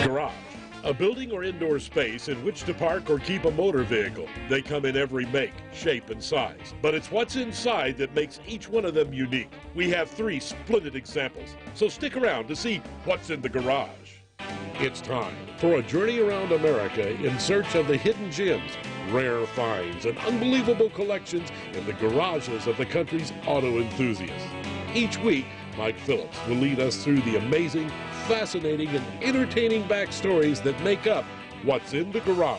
Garage. A building or indoor space in which to park or keep a motor vehicle. They come in every make, shape, and size. But it's what's inside that makes each one of them unique. We have 3 splendid examples, so stick around to see what's in the garage. It's time for a journey around America in search of the hidden gems, rare finds, and unbelievable collections in the garages of the country's auto enthusiasts. Each week, Mike Phillips will lead us through the amazing, fascinating, and entertaining backstories that make up What's in the Garage,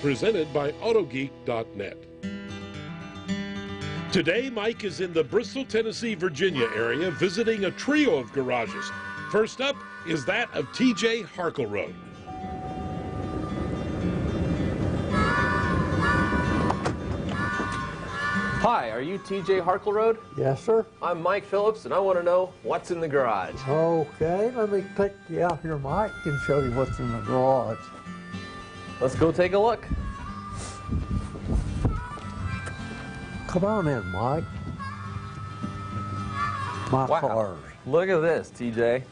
presented by Autogeek.net. Today, Mike is in the Bristol, Tennessee, Virginia area visiting a trio of garages. First up is that of T.J. Harkleroad. Hi, are you T.J. Harkleroad? Yes, sir. I'm Mike Phillips, and I want to know what's in the garage. Okay, let me take you out here, Mike, and show you what's in the garage. Let's go take a look. Come on in, Mike. My cars. Look at this, TJ.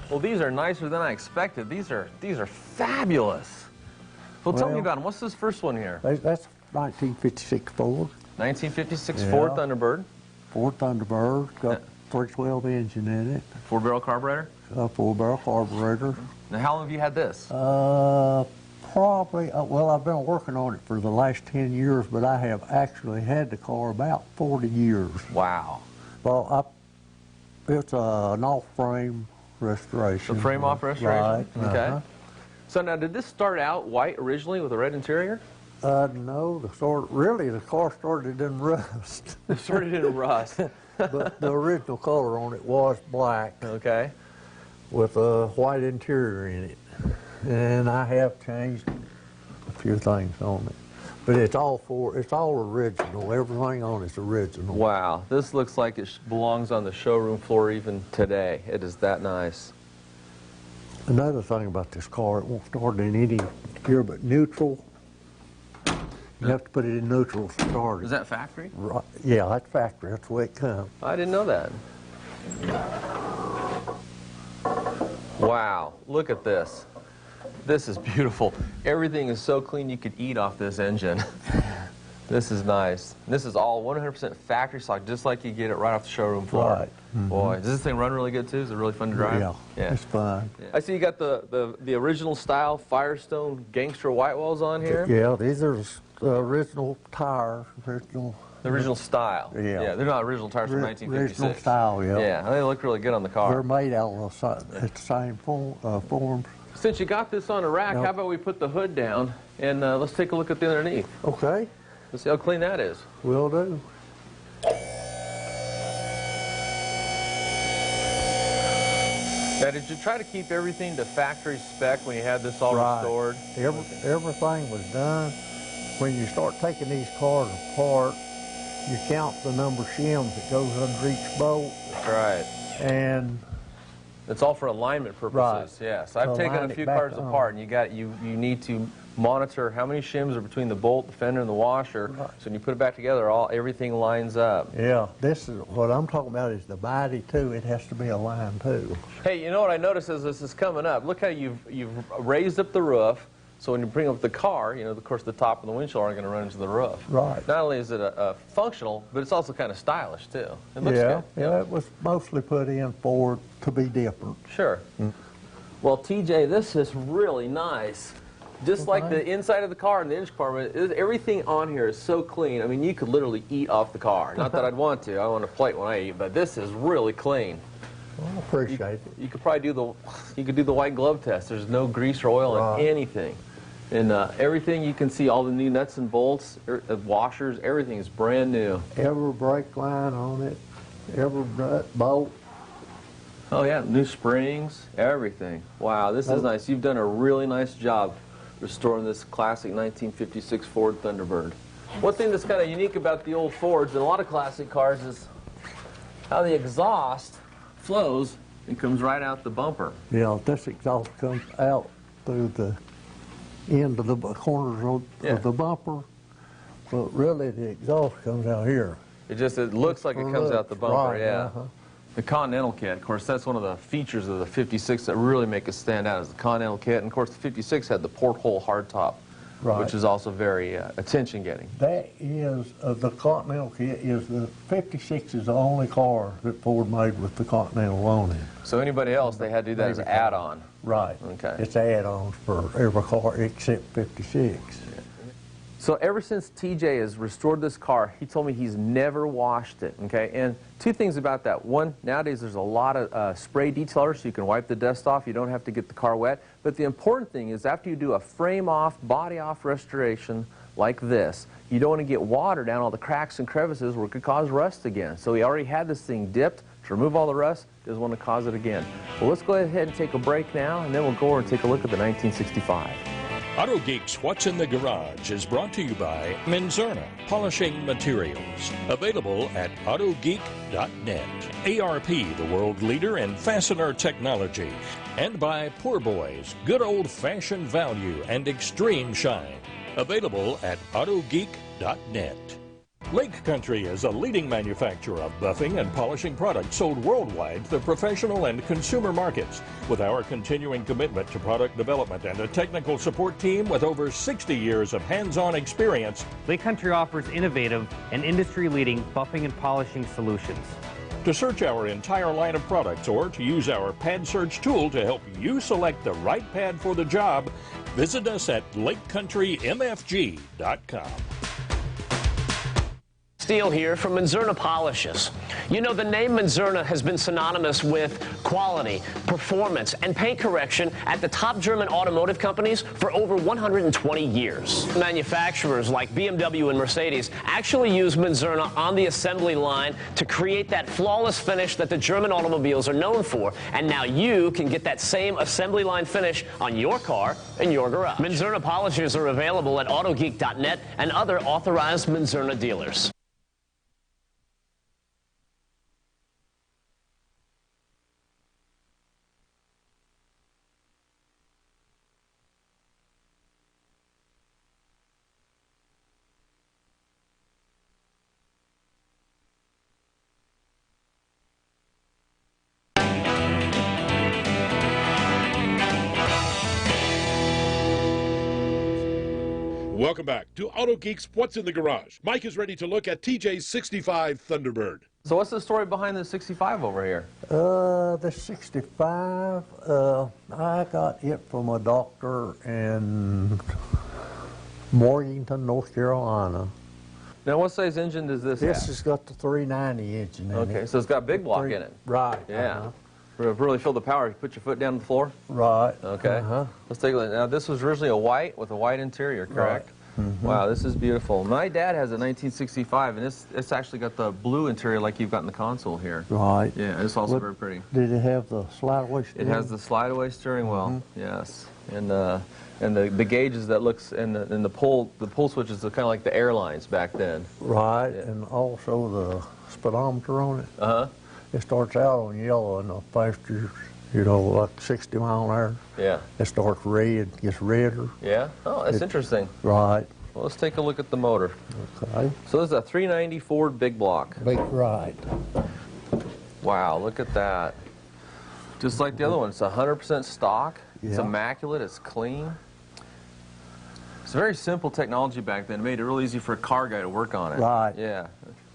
Well, these are nicer than I expected. These are fabulous. Well, tell me about them. What's this first one here? That's 1956 Ford. 1956 Ford Thunderbird. Ford Thunderbird. Got 312 engine in it. 4-barrel carburetor? 4-barrel carburetor. Now, how long have you had this? Probably, well, I've been working on it for the last 10 years, but I have actually had the car about 40 years. Wow. Well, it's an off-frame restoration. The frame-off restoration? Right. Okay. So now, did this start out white originally with a red interior? No, the car started in rust. It started in rust. But the original color on it was black. Okay. With a white interior in it. And I have changed a few things on it. But it's all original. Everything on it's original. Wow, this looks like it belongs on the showroom floor even today. It is that nice. Another thing about this car, it won't start in any gear but neutral. You have to put it in neutral to start it. Is that factory? Right. Yeah, that's factory. That's the way it comes. I didn't know that. Wow, look at this. This is beautiful. Everything is so clean you could eat off this engine. This is nice. This is all 100% factory stock, just like you get it right off the showroom floor. Right. Mm-hmm. Boy, does this thing run really good too? Is it really fun to drive? Yeah, it's fun. Yeah. I see you got the original style Firestone Gangster white walls on here. Yeah, these are the original tires. The original style. Yeah. They're not original tires from 1956. Original style, yeah. Yeah, they look really good on the car. They're made out of the same forms. Since you got this on a rack, how about we put the hood down and let's take a look at the underneath. Okay. Let's see how clean that is. Will do. Now, did you try to keep everything to factory spec when you had this all restored? Everything was done. When you start taking these cars apart, you count the number of shims that goes under each bolt. That's right. And it's all for alignment purposes. Right. Yes, I've taken a few cars apart, and you need to monitor how many shims are between the bolt, the fender, and the washer. Right. So when you put it back together, everything lines up. Yeah, this is what I'm talking about is the body too. It has to be aligned too. Hey, you know what I noticed as this is coming up? Look how you've raised up the roof. So when you bring up the car, you know, of course, the top and the windshield aren't going to run into the roof. Right. Not only is it functional, but it's also kind of stylish too. It looks good. Yeah, it was mostly put in for to be different. Sure. Well, TJ, this is really nice. Just like the inside of the car and the engine compartment, everything on here is so clean. I mean, you could literally eat off the car. Not that I'd want to. I want a plate when I eat, but this is really clean. Well, I appreciate it. You could probably do the white glove test. There's no grease or oil on anything. And everything you can see, all the new nuts and bolts, washers, everything is brand new. Every brake line on it, every nut, bolt. Oh yeah, new springs, everything. Wow, this is nice. You've done a really nice job restoring this classic 1956 Ford Thunderbird. One thing that's kind of unique about the old Fords and a lot of classic cars is how the exhaust flows and comes right out the bumper. Yeah, this exhaust comes out through the end of the corners of the bumper, but really the exhaust comes out here. It looks like it comes out the bumper, right, yeah. The Continental kit, of course, that's one of the features of the 56 that really make it stand out, is the Continental kit. And of course, the 56 had the porthole hardtop, which is also very attention-getting. That is, the Continental kit is the 56 is the only car that Ford made with the Continental on it. So anybody else, they had to do that as an add-on. Right. Okay. It's add-ons for every car except 56. So ever since TJ has restored this car, he told me he's never washed it, okay? And two things about that. One, nowadays there's a lot of spray detailers, so you can wipe the dust off. You don't have to get the car wet. But the important thing is after you do a frame-off, body-off restoration like this, you don't want to get water down all the cracks and crevices where it could cause rust again. So he already had this thing dipped to remove all the rust, doesn't want to cause it again. Well, let's go ahead and take a break now, and then we'll go over and take a look at the 1965. Autogeek's What's in the Garage is brought to you by Menzerna Polishing Materials, available at autogeek.net. ARP, the world leader in fastener technology, and by Poorboys, good old-fashioned value and extreme shine, available at autogeek.net. Lake Country is a leading manufacturer of buffing and polishing products sold worldwide to the professional and consumer markets. With our continuing commitment to product development and a technical support team with over 60 years of hands-on experience, Lake Country offers innovative and industry-leading buffing and polishing solutions. To search our entire line of products or to use our pad search tool to help you select the right pad for the job, visit us at lakecountrymfg.com. Steele here from Menzerna Polishes. You know, the name Menzerna has been synonymous with quality, performance, and paint correction at the top German automotive companies for over 120 years. Manufacturers like BMW and Mercedes actually use Menzerna on the assembly line to create that flawless finish that the German automobiles are known for. And now you can get that same assembly line finish on your car in your garage. Menzerna Polishes are available at autogeek.net and other authorized Menzerna dealers. Welcome back to Autogeek's What's in the Garage. Mike is ready to look at TJ's 65 Thunderbird. So what's the story behind the 65 over here? The 65, I got it from a doctor in Morganton, North Carolina. Now, what size engine does this have? This has got the 390 engine in it. Okay, so it's got big block in it. Right. Yeah. Really feel the power. You put your foot down on the floor? Right. Okay. Let's take a look. Now, this was originally a white with a white interior, correct? Right. Wow, this is beautiful. My dad has a 1965, and it's actually got the blue interior like you've got in the console here. Right. Yeah, it's also very pretty. Did it have the slide-away steering? It has the slide-away steering wheel, yes. And the gauges that looks, and the pull switches are kind of like the airlines back then. Right, Yeah. and also the speedometer on it. It starts out on yellow in the faster, you know, like 60 mile an hour. Yeah. It starts red, gets redder. Yeah? Oh, that's interesting. Right. Well, let's take a look at the motor. Okay. So this is a 390 Ford big block. Big right. Wow, look at that. Just like the other one, it's 100% stock. It's Yeah. immaculate, it's clean. It's very simple technology back then. It made it real easy for a car guy to work on it. Right. Yeah.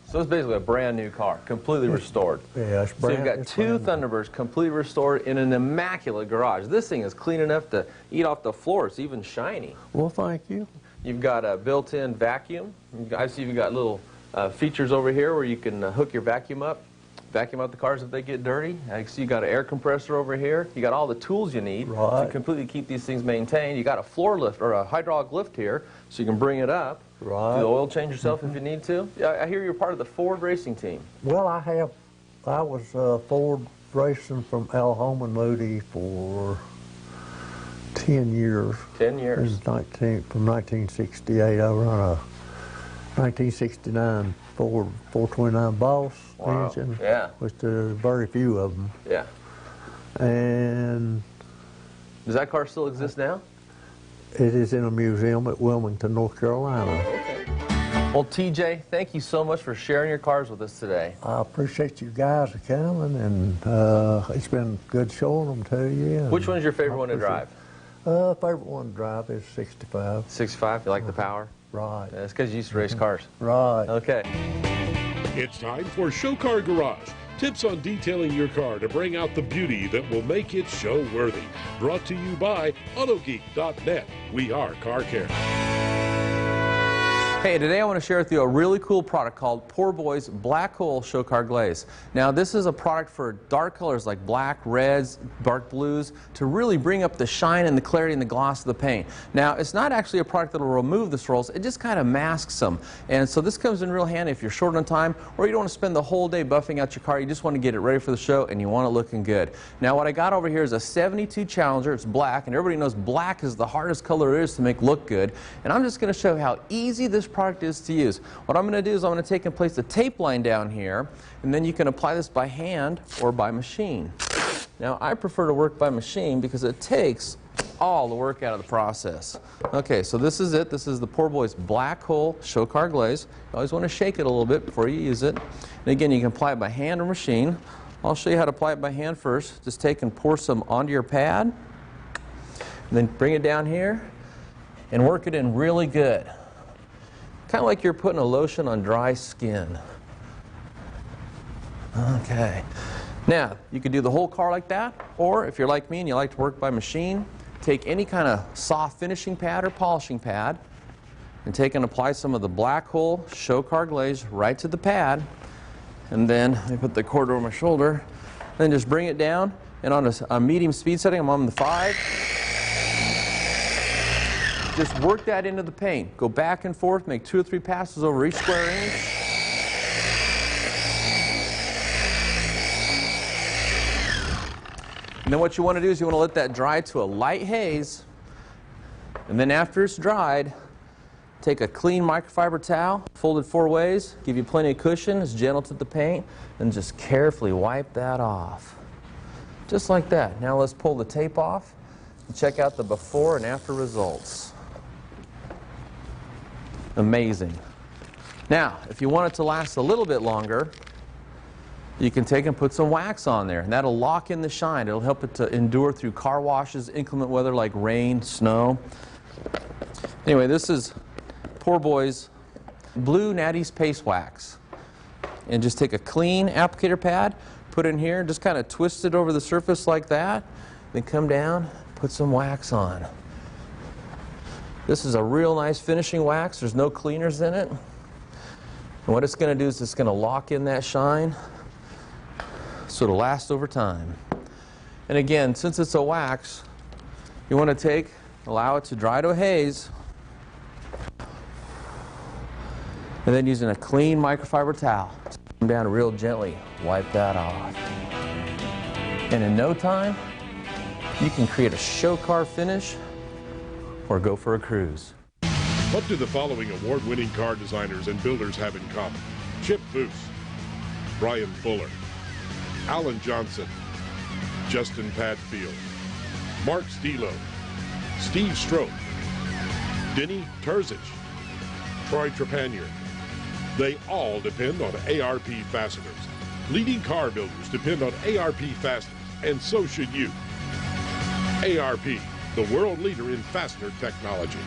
So it's basically a brand new car, completely restored. Yeah, it's So brand. you've got two Thunderbirds completely restored in an immaculate garage. This thing is clean enough to eat off the floor. It's even shiny. Well, thank you. You've got a built-in vacuum. I see you've got little features over here where you can hook your vacuum up, vacuum out the cars if they get dirty. I see you got an air compressor over here. You got all the tools you need to completely keep these things maintained. You got a floor lift or a hydraulic lift here, so you can bring it up. Right. Do the oil change yourself if you need to. Yeah, I hear you're part of the Ford racing team. Well, I was Ford racing from Al Holman Moody for 10 years. 10 years. From 1968, I run a 1969 Ford 429 Boss engine. Yeah. Which there's very few of them. Yeah. And does that car still exist now? it is in a museum at Wilmington, North Carolina. Okay. Well, TJ, thank you so much for sharing your cars with us today. I appreciate you guys coming, and it's been good showing them to you. Which one's your favorite one to drive? Favorite one to drive is 65. 65? You like the power? Right. That's because you used to race cars. Right. Okay. It's time for Show Car Garage. Tips on detailing your car to bring out the beauty that will make it show-worthy. Brought to you by Autogeek.net. We are Car Care. Hey, today I want to share with you a really cool product called Poorboys Black Hole Show Car Glaze. Now, this is a product for dark colors like black, reds, dark blues to really bring up the shine and the clarity and the gloss of the paint. Now, it's not actually a product that will remove the swirls, it just kind of masks them. And so this comes in real handy if you're short on time or you don't want to spend the whole day buffing out your car, you just want to get it ready for the show and you want it looking good. Now, what I got over here is a 72 Challenger. It's black, and everybody knows black is the hardest color there is to make look good. And I'm just going to show you how easy this product is to use. What I'm going to do is I'm going to take and place the tape line down here, and then you can apply this by hand or by machine. Now, I prefer to work by machine because it takes all the work out of the process. Okay, so this is it. This is the Poorboys Black Hole Show Car Glaze. You always want to shake it a little bit before you use it. And again, you can apply it by hand or machine. I'll show you how to apply it by hand first. Just take and pour some onto your pad, and then bring it down here and work it in really good. Kind of like you're putting a lotion on dry skin. Okay. Now, you could do the whole car like that, or if you're like me and you like to work by machine, take any kind of soft finishing pad or polishing pad and take and apply some of the Black Hole Show Car Glaze right to the pad. And then, let me put the cord over my shoulder, then just bring it down, and on a medium speed setting, I'm on the 5. Just work that into the paint. Go back and forth, make 2 or 3 passes over each square inch. And then what you want to do is you want to let that dry to a light haze. And then after it's dried, take a clean microfiber towel, fold it 4 ways, give you plenty of cushion, it's gentle to the paint, and just carefully wipe that off. Just like that. Now let's pull the tape off and check out the before and after results. Amazing. Now, if you want it to last a little bit longer, you can take and put some wax on there, and that'll lock in the shine. It'll help it to endure through car washes, inclement weather like rain, snow. Anyway, this is Poorboys Blue Nattie's Paste Wax. And just take a clean applicator pad, put it in here, just kind of twist it over the surface like that, then come down, put some wax on. This is a real nice finishing wax. There's no cleaners in it. And what it's going to do is it's going to lock in that shine so it'll last over time. And again, since it's a wax, you want to allow it to dry to a haze, and then using a clean microfiber towel, come down real gently, wipe that off. And in no time, you can create a show car finish or go for a cruise. What do the following award-winning car designers and builders have in common? Chip Foose, Brian Fuller, Alan Johnson, Justin Padfield, Mark Stilo, Steve Strope, Denny Terzich, Troy Trepanier. They all depend on ARP fasteners. Leading car builders depend on ARP fasteners, and so should you. ARP, the world leader in fastener technology.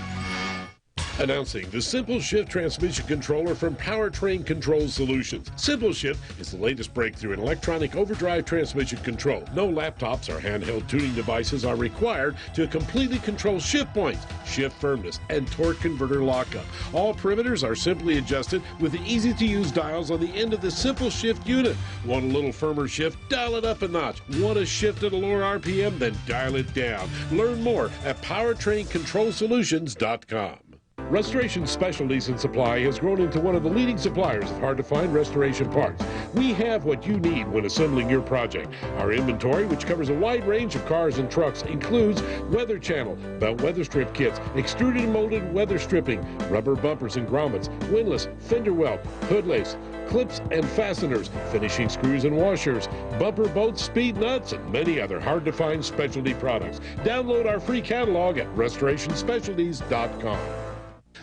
Announcing the Simple Shift transmission controller from Powertrain Control Solutions. Simple Shift is the latest breakthrough in electronic overdrive transmission control. No laptops or handheld tuning devices are required to completely control shift points, shift firmness, and torque converter lockup. All perimeters are simply adjusted with the easy-to-use dials on the end of the Simple Shift unit. Want a little firmer shift? Dial it up a notch. Want to shift at a lower RPM? Then dial it down. Learn more at PowertrainControlSolutions.com. Restoration Specialties and Supply has grown into one of the leading suppliers of hard-to-find restoration parts. We have what you need when assembling your project. Our inventory, which covers a wide range of cars and trucks, includes weather channel, belt weather strip kits, extruded and molded weather stripping, rubber bumpers and grommets, windlass, fender welt, hood lace, clips and fasteners, finishing screws and washers, bumper bolts, speed nuts, and many other hard-to-find specialty products. Download our free catalog at RestorationSpecialties.com.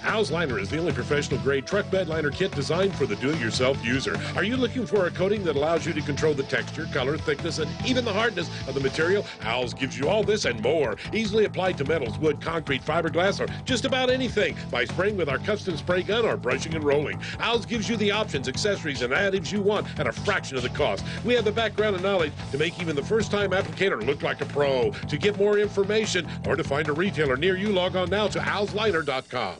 Al's Liner is the only professional-grade truck bed liner kit designed for the do-it-yourself user. Are you looking for a coating that allows you to control the texture, color, thickness, and even the hardness of the material? Al's gives you all this and more. Easily applied to metals, wood, concrete, fiberglass, or just about anything by spraying with our custom spray gun or brushing and rolling. Al's gives you the options, accessories, and additives you want at a fraction of the cost. We have the background and knowledge to make even the first-time applicator look like a pro. To get more information or to find a retailer near you, log on now to alsliner.com.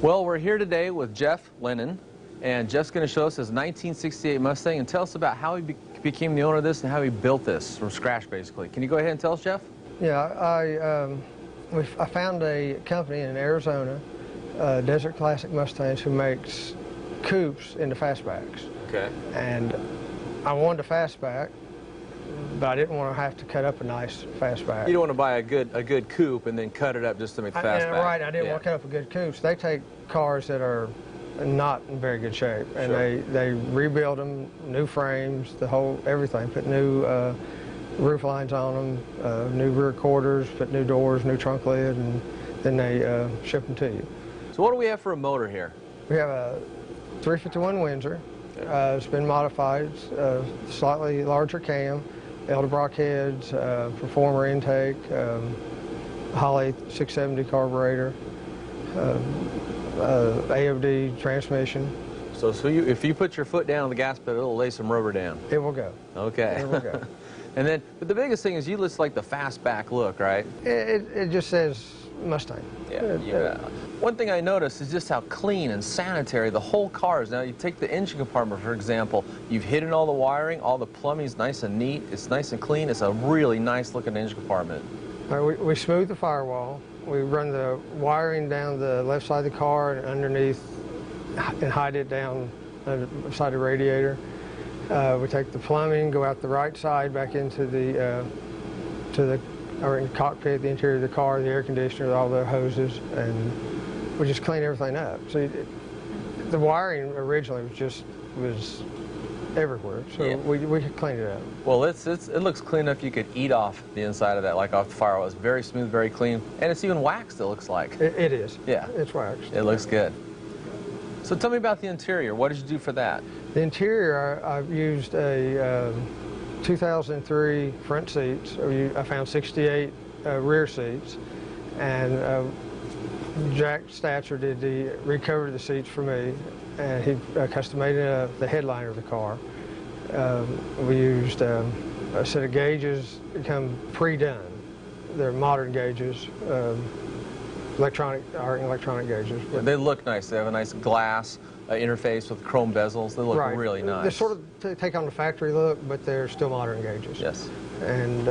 Well, we're here today with Jeff Linnen, and Jeff's going to show us his 1968 Mustang and tell us about how he became the owner of this and how he built this from scratch, basically. Can you go ahead and tell us, Jeff? Yeah, I found a company in Arizona, Desert Classic Mustangs, who makes coupes into fastbacks. Okay. And I wanted a fastback, but I didn't want to have to cut up a nice fastback. You don't want to buy a good coupe and then cut it up just to make the fastback. Right, I didn't want to cut up a good coupe. So they take cars that are not in very good shape, and sure. they rebuild them, new frames, the whole everything, put new roof lines on them, new rear quarters, put new doors, new trunk lid, and then they ship them to you. So what do we have for a motor here? We have a 351 Windsor. It's been modified, slightly larger cam, Edelbrock heads, performer intake, Holly 670 carburetor, AOD transmission. So if you put your foot down on the gas pedal, it'll lay some rubber down. It will go. Okay. It will go. And then, but the biggest thing is you list like the fastback look, right? It just says Mustang. Yeah. One thing I noticed is just how clean and sanitary the whole car is. Now, you take the engine compartment, for example. You've hidden all the wiring, all the plumbing's nice and neat. It's nice and clean. It's a really nice looking engine compartment. We smooth the firewall. We run the wiring down the left side of the car and underneath and hide it down beside the radiator. We take the plumbing, go out the right side back into the cockpit, the interior of the car, the air conditioner, all the hoses, and we just clean everything up. So the wiring originally was everywhere, so we could clean it up. Well, it looks clean enough you could eat off the inside of that, like off the firewall. It's very smooth, very clean, and it's even waxed, it looks like. It is. Yeah. It's waxed. It looks good. So tell me about the interior. What did you do for that? The interior, I've used a 2003 front seats. I found 68 rear seats, and Jack Statcher recovered the seats for me, and he custom made the headliner of the car. We used a set of gauges that come pre-done. They're modern gauges, electronic gauges. Yeah, they look nice. They have a nice glass interface with chrome bezels. They look really nice. They sort of take on the factory look, but they're still modern gauges. Yes. And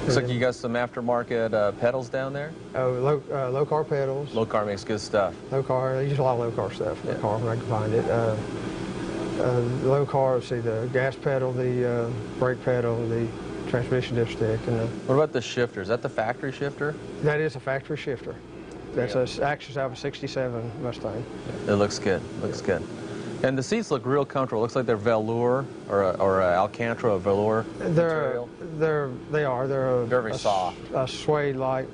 looks like you got some aftermarket pedals down there. Oh, low car pedals. Low car makes good stuff. Low car. They use a lot of low car stuff in the car when I can find it. Low car. See the gas pedal, the brake pedal, the transmission dipstick, and what about the shifter? Is that the factory shifter? That is a factory shifter. That's actually out of a '67 Mustang. It looks good. Looks good. And the seats look real comfortable. Looks like they're velour or Alcantara velour material. They're very soft. A suede-like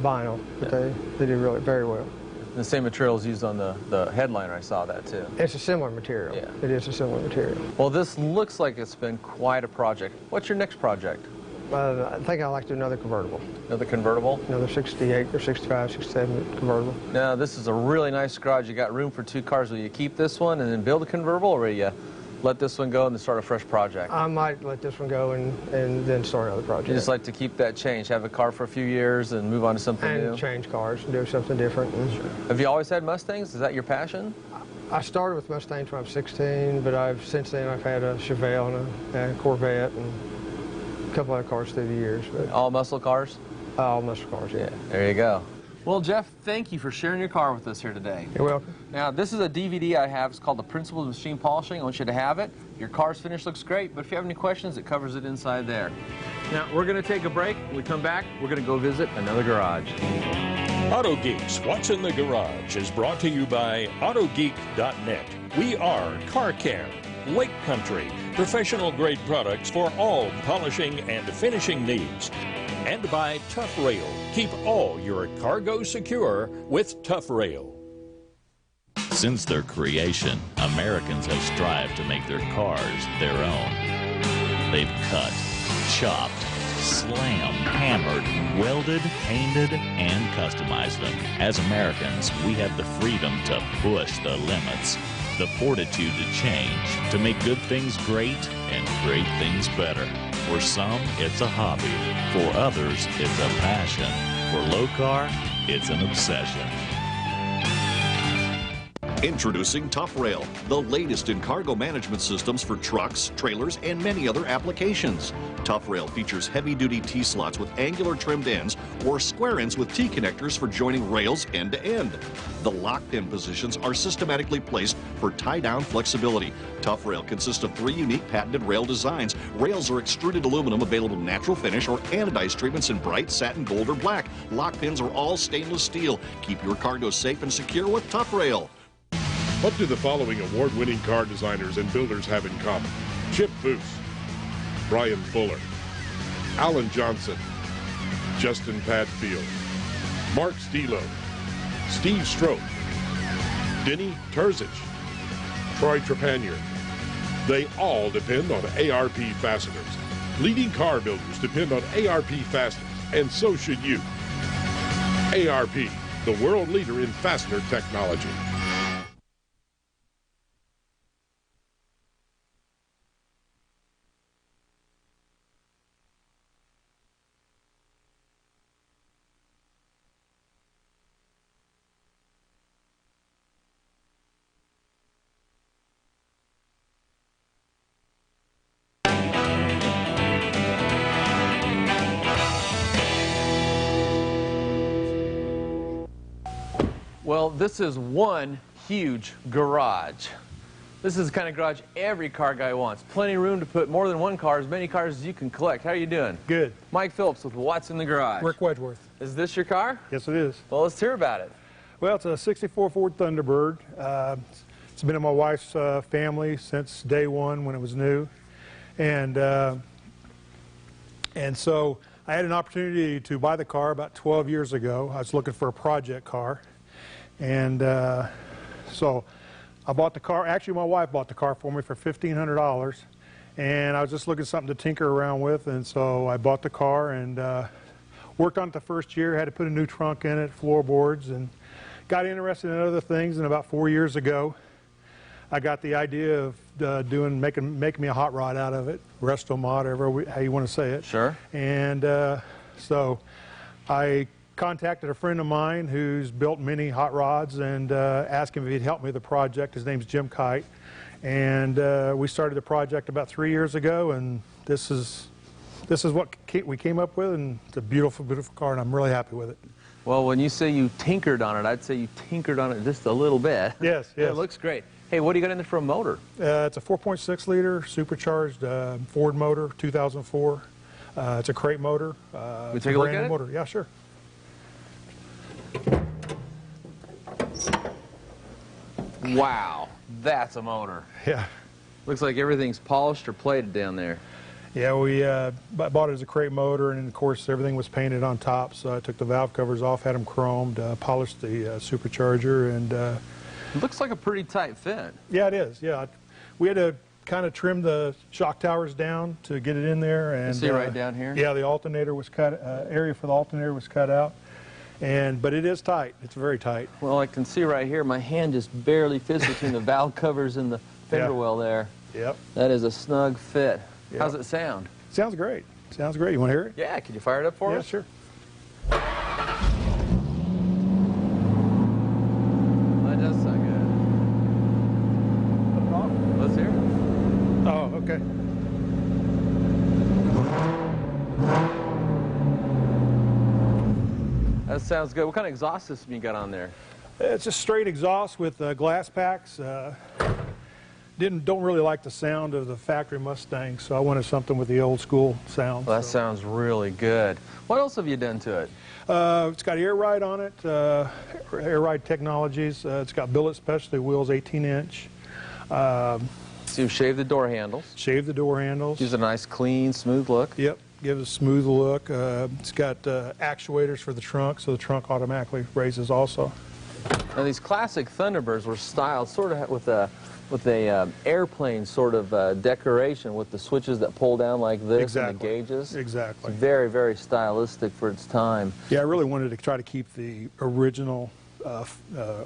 vinyl, but they do really very well. The same material is used on the headliner. I saw that too. It's a similar material. Yeah. It is a similar material. Well, this looks like it's been quite a project. What's your next project? I think I'd like to do another convertible. Another convertible? Another 68 or 65, 67 convertible. Now, this is a really nice garage. You got room for 2 cars. Will you keep this one and then build a convertible, or will you let this one go and then start a fresh project? I might let this one go and then start another project. You just like to keep that change, have a car for a few years and move on to something new? And change cars and do something different. Sure. Have you always had Mustangs? Is that your passion? I started with Mustangs when I was 16, but since then I've had a Chevelle and a Corvette and a couple other cars through the years. But all muscle cars? all muscle cars, yeah. There you go. Well, Jeff, thank you for sharing your car with us here today. You're welcome. Now, this is a DVD I have. It's called The Principles of Machine Polishing. I want you to have it. Your car's finish looks great, but if you have any questions, it covers it inside there. Now, we're going to take a break. When we come back, we're going to go visit another garage. Autogeek's What's in the Garage is brought to you by Autogeek.net. We are Car Care, Lake Country, professional-grade products for all polishing and finishing needs. And by Tough Rail. Keep all your cargo secure with Tough Rail. Since their creation, Americans have strived to make their cars their own. They've cut, chopped, slammed, hammered, welded, painted, and customized them. As Americans, we have the freedom to push the limits, the fortitude to change, to make good things great and great things better. For some, it's a hobby. For others, it's a passion. For Locar, it's an obsession. Introducing Tough Rail, the latest in cargo management systems for trucks, trailers, and many other applications. Tough Rail features heavy-duty T-slots with angular trimmed ends or square ends with T-connectors for joining rails end to end. The lock pin positions are systematically placed for tie-down flexibility. Tough Rail consists of 3 unique patented rail designs. Rails are extruded aluminum, available natural finish or anodized treatments in bright satin, gold, or black. Lock pins are all stainless steel. Keep your cargo safe and secure with Tough Rail. What do the following award-winning car designers and builders have in common? Chip Foose, Brian Fuller, Alan Johnson, Justin Padfield, Mark Stilo, Steve Stroke, Denny Terzic, Troy Trepanier. They all depend on ARP fasteners. Leading car builders depend on ARP fasteners, and so should you. ARP, the world leader in fastener technology. Well, this is one huge garage. This is the kind of garage every car guy wants. Plenty of room to put more than one car, as many cars as you can collect. How are you doing? Good. Mike Phillips with What's in the Garage. Rick Wedgeworth. Is this your car? Yes, it is. Well, let's hear about it. Well, it's a 64 Ford Thunderbird. It's been in my wife's family since day one when it was new. And so I had an opportunity to buy the car about 12 years ago. I was looking for a project car. And so I bought the car. Actually, my wife bought the car for me for $1,500. And I was just looking for something to tinker around with. And so I bought the car and worked on it the first year. Had to put a new trunk in it, floorboards, and got interested in other things. And about 4 years ago, I got the idea of making me a hot rod out of it, resto mod, how you want to say it. Sure. And so I contacted a friend of mine who's built many hot rods and asked him if he'd help me with the project. His name's Jim Kite. And we started the project about 3 years ago, and this is what we came up with, and it's a beautiful, beautiful car, and I'm really happy with it. Well, when you say you tinkered on it, I'd say you tinkered on it just a little bit. Yes, yes. It looks great. Hey, what do you got in there for a motor? It's a 4.6 liter supercharged Ford motor, 2004. It's a crate motor. We take a look at it? Motor. Yeah, sure. Wow, that's a motor. Yeah. Looks like everything's polished or plated down there. Yeah, we bought it as a crate motor, and of course everything was painted on top, so I took the valve covers off, had them chromed, polished the supercharger, and it looks like a pretty tight fit. Yeah, it is. Yeah, we had to kind of trim the shock towers down to get it in there, and you see right down here? Yeah, the alternator was cut. Area for the alternator was cut out, but it is tight. It's very tight. Well, I can see right here, my hand just barely fits between the valve covers and the fender well there. Yep. That is a snug fit. Yep. How's it sound? Sounds great. Sounds great. You want to hear it? Yeah. Can you fire it up for us? Yeah, sure. That does sound good. Let's hear it. Oh, okay. That sounds good. What kind of exhaust system you got on there? It's a straight exhaust with glass packs. Don't really like the sound of the factory Mustang, so I wanted something with the old school sound. Well, that sounds really good. What else have you done to it? It's got air ride on it, air ride technologies. It's got billet specialty wheels, 18-inch. So you've shaved the door handles. Shaved the door handles. Gives it a nice, clean, smooth look. Yep, gives a smooth look. It's got actuators for the trunk, so the trunk automatically raises also. Now these classic Thunderbirds were styled sort of with a airplane sort of decoration with the switches that pull down like this and the gauges. Exactly. It's very, very stylistic for its time. Yeah, I really wanted to try to keep the original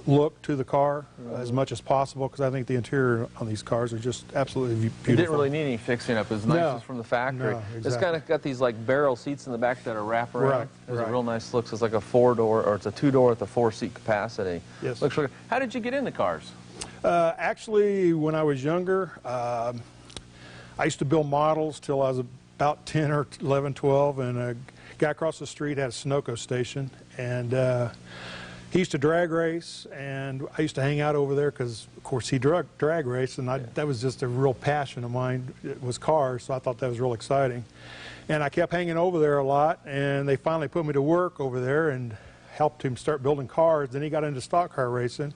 look to the car as much as possible, because I think the interior on these cars are just absolutely beautiful. It didn't really need any fixing up. It was nice as from the factory. No, exactly. It's kind of got these like barrel seats in the back that are wrap around. Right, It's a real nice look. So it's like a 4-door, or it's a 2-door with a 4-seat capacity. Yes. Looks really good. How did you get in the cars? Actually, when I was younger, I used to build models till I was about 10 or 11, 12, and a guy across the street had a Sunoco station, and he used to drag race, and I used to hang out over there because, of course, he drag raced, and that was just a real passion of mine. It was cars, so I thought that was real exciting. And I kept hanging over there a lot, and they finally put me to work over there and helped him start building cars. Then he got into stock car racing,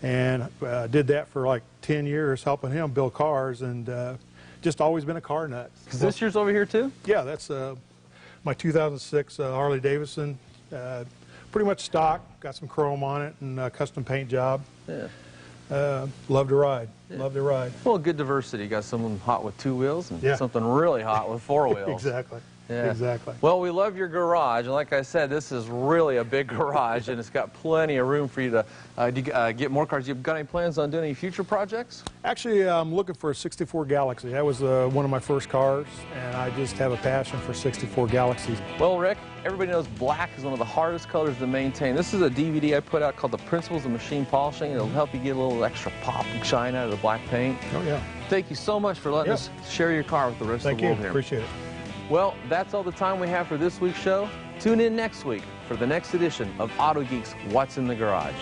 and did that for like 10 years, helping him build cars, and just always been a car nut. Is this yours over here too? Yeah, that's my 2006 Harley-Davidson. Pretty much stock, got some chrome on it, and a custom paint job. Yeah. Love to ride. Yeah. Love to ride. Well, good diversity. You got someone hot with 2 wheels and something really hot with 4 wheels. Exactly. Yeah. Exactly. Well, we love your garage, and like I said, this is really a big garage, and it's got plenty of room for you to get more cars. You've got any plans on doing any future projects? Actually, I'm looking for a 64 Galaxy. That was one of my first cars, and I just have a passion for 64 Galaxies. Well, Rick, everybody knows black is one of the hardest colors to maintain. This is a DVD I put out called The Principles of Machine Polishing. It'll help you get a little extra pop and shine out of the black paint. Oh, yeah. Thank you so much for letting us share your car with the rest of the world here. Appreciate it. Well, that's all the time we have for this week's show. Tune in next week for the next edition of Autogeek's What's in the Garage.